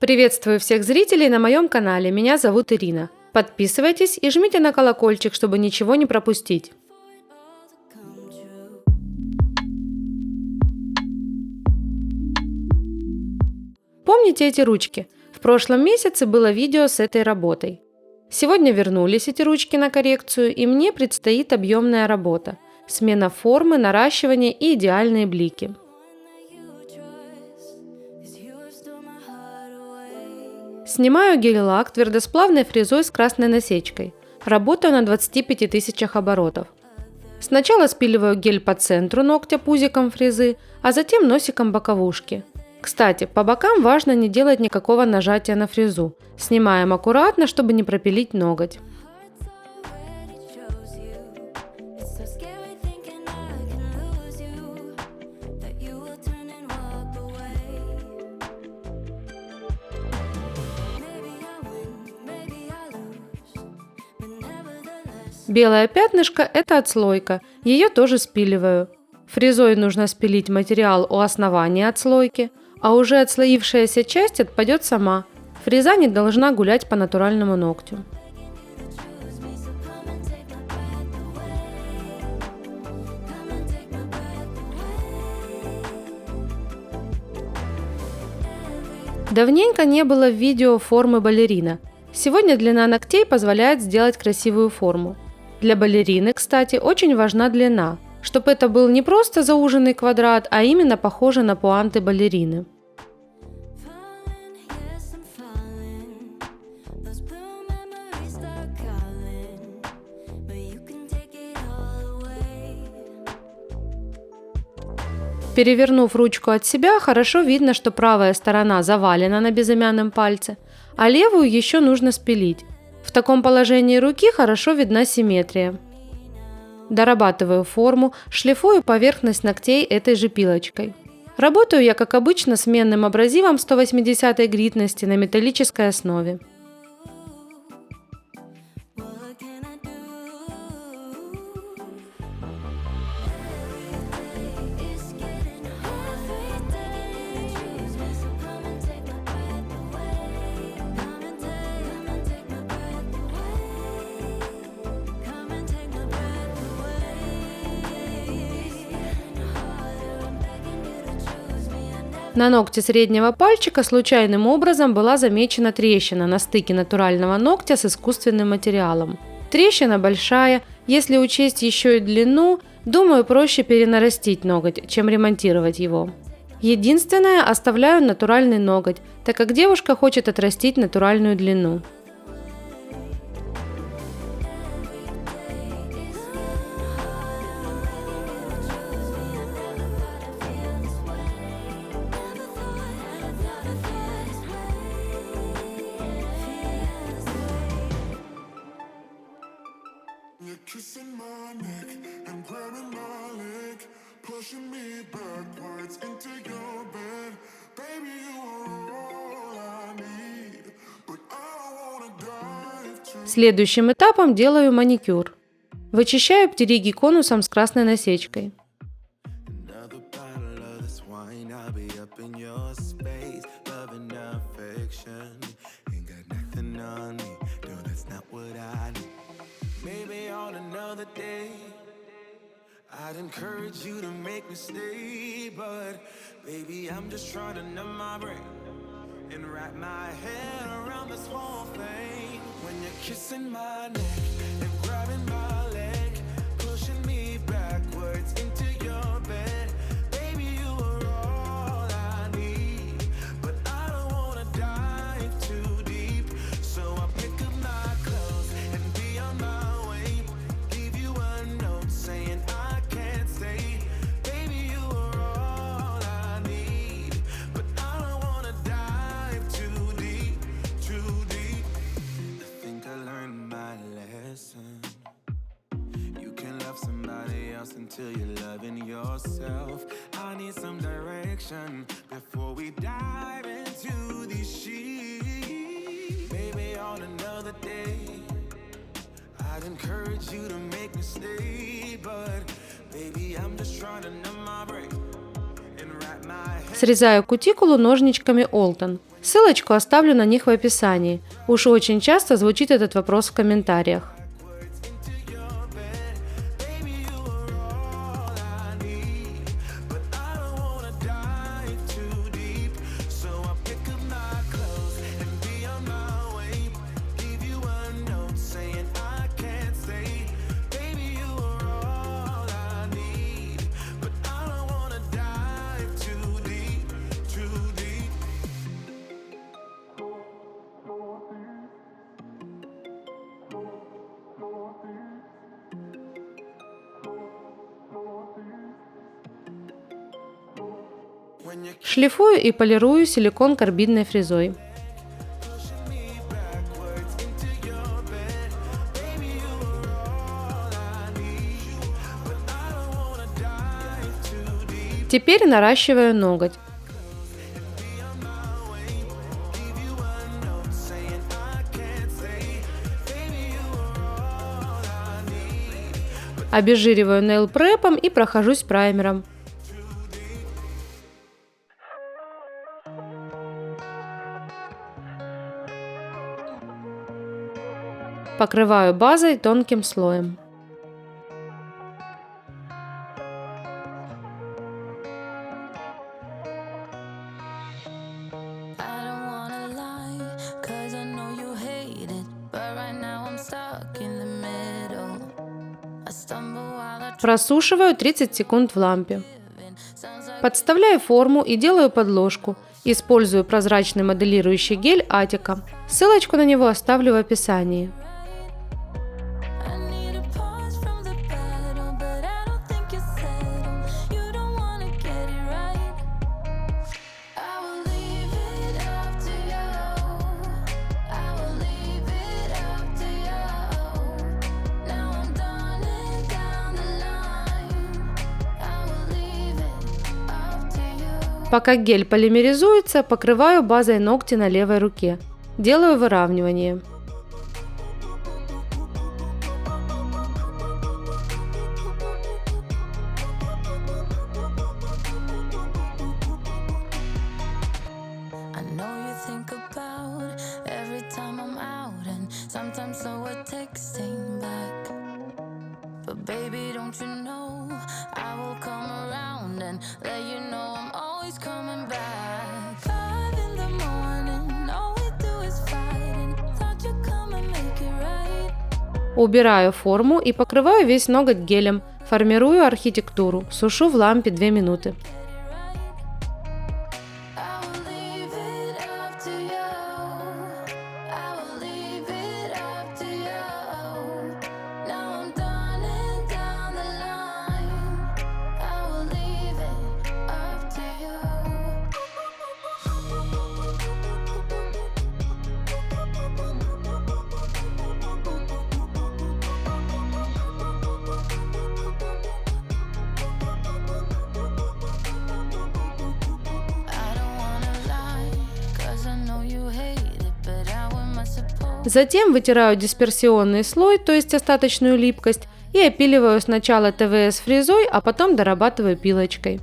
Приветствую всех зрителей на моем канале, меня зовут Ирина. Подписывайтесь и жмите на колокольчик, чтобы ничего не пропустить. Помните эти ручки? В прошлом месяце было видео с этой работой. Сегодня вернулись эти ручки на коррекцию, и мне предстоит объемная работа. Смена формы, наращивание и идеальные блики. Снимаю гель-лак твердосплавной фрезой с красной насечкой. Работаю на 25 тысячах оборотов. Сначала спиливаю гель по центру ногтя пузиком фрезы, а затем носиком боковушки. Кстати, по бокам важно не делать никакого нажатия на фрезу. Снимаем аккуратно, чтобы не пропилить ноготь. Белое пятнышко – это отслойка, ее тоже спиливаю. Фрезой нужно спилить материал у основания отслойки, а уже отслоившаяся часть отпадет сама. Фреза не должна гулять по натуральному ногтю. Давненько не было видео формы балерина. Сегодня длина ногтей позволяет сделать красивую форму. Для балерины, кстати, очень важна длина, чтобы это был не просто зауженный квадрат, а именно похоже на пуанты балерины. Перевернув ручку от себя, хорошо видно, что правая сторона завалена на безымянном пальце, а левую еще нужно спилить. В таком положении руки хорошо видна симметрия. Дорабатываю форму, шлифую поверхность ногтей этой же пилочкой. Работаю я, как обычно, сменным абразивом 180 гритности на металлической основе. На ногте среднего пальчика случайным образом была замечена трещина на стыке натурального ногтя с искусственным материалом. Трещина большая, если учесть еще и длину, думаю, проще перенарастить ноготь, чем ремонтировать его. Единственное, оставляю натуральный ноготь, так как девушка хочет отрастить натуральную длину. Kissing my neck and grabbing my leg, pushing me backwards into your bed. Baby, you are all I need, but I don't wanna dive too. Следующим этапом делаю маникюр. Вычищаю птериги конусом с красной насечкой. Another bottle of this wine, I'll be up in your space, love and affection. Ain't got nothing on me, no, that's not what I need. Maybe on another day, I'd encourage you to make me stay, but baby, I'm just trying to numb my brain and wrap my head around this whole thing. When you're kissing my neck and grabbing my leg, pushing me backwards into your bed, baby, you are all I need, but I don't wanna dive too deep, so I pick up my clothes and be on my way. Leave you a note saying I can't stay, baby, you are all I need, but I don't wanna dive too deep, too deep. I think I learned my lesson. You can love somebody else until you're loving yourself. I need some direction before we dive into these sheets. Maybe on another day, I'd encourage you to make me stay, but baby, I'm just trying to numb my brain and wrap my head. Срезаю кутикулу ножничками Олтон. Ссылочку оставлю на них в описании. Уж очень часто звучит этот вопрос в комментариях. Шлифую и полирую силикон карбидной фрезой. Теперь наращиваю ноготь. Обезжириваю нейл-препом и прохожусь праймером. Покрываю базой тонким слоем. Просушиваю 30 секунд в лампе. Подставляю форму и делаю подложку. Использую прозрачный моделирующий гель Атика. Ссылочку на него оставлю в описании. Пока гель полимеризуется, покрываю базой ногти на левой руке. Делаю выравнивание. Убираю форму и покрываю весь ноготь гелем. Формирую архитектуру. Сушу в лампе 2 минуты. Затем вытираю дисперсионный слой, то есть остаточную липкость, и опиливаю сначала ТВС фрезой, а потом дорабатываю пилочкой.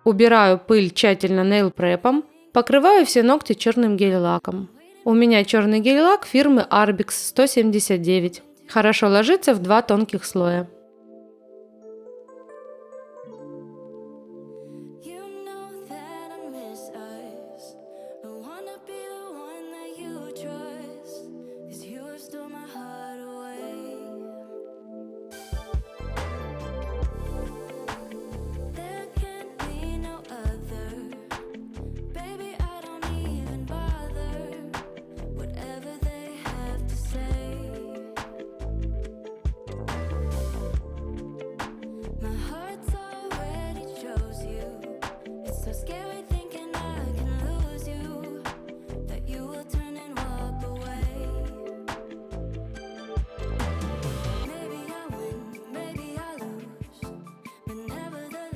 Убираю пыль тщательно нейл-препом, покрываю все ногти черным гель-лаком. У меня черный гель-лак фирмы Arbix 179. Хорошо ложится в 2 тонких слоя.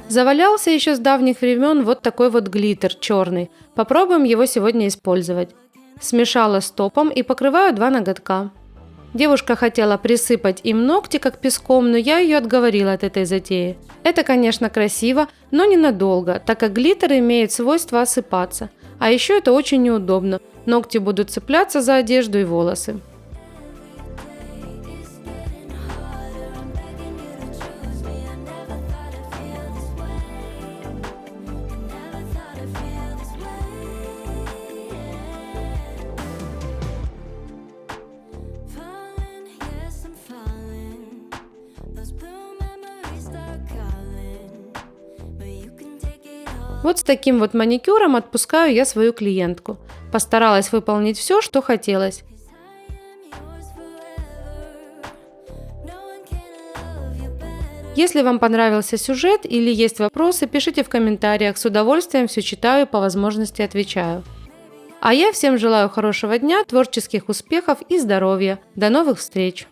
Завалялся еще с давних времен вот такой вот глиттер черный. Попробуем его сегодня использовать. Смешала с топом и покрываю 2 ноготка. Девушка хотела присыпать им ногти как песком, но я ее отговорила от этой затеи. Это, конечно, красиво, но ненадолго, так как глиттер имеет свойство осыпаться. А еще это очень неудобно. Ногти будут цепляться за одежду и волосы. Вот с таким вот маникюром отпускаю я свою клиентку. Постаралась выполнить все, что хотелось. Если вам понравился сюжет или есть вопросы, пишите в комментариях, с удовольствием все читаю, по возможности отвечаю. А я всем желаю хорошего дня, творческих успехов и здоровья. До новых встреч!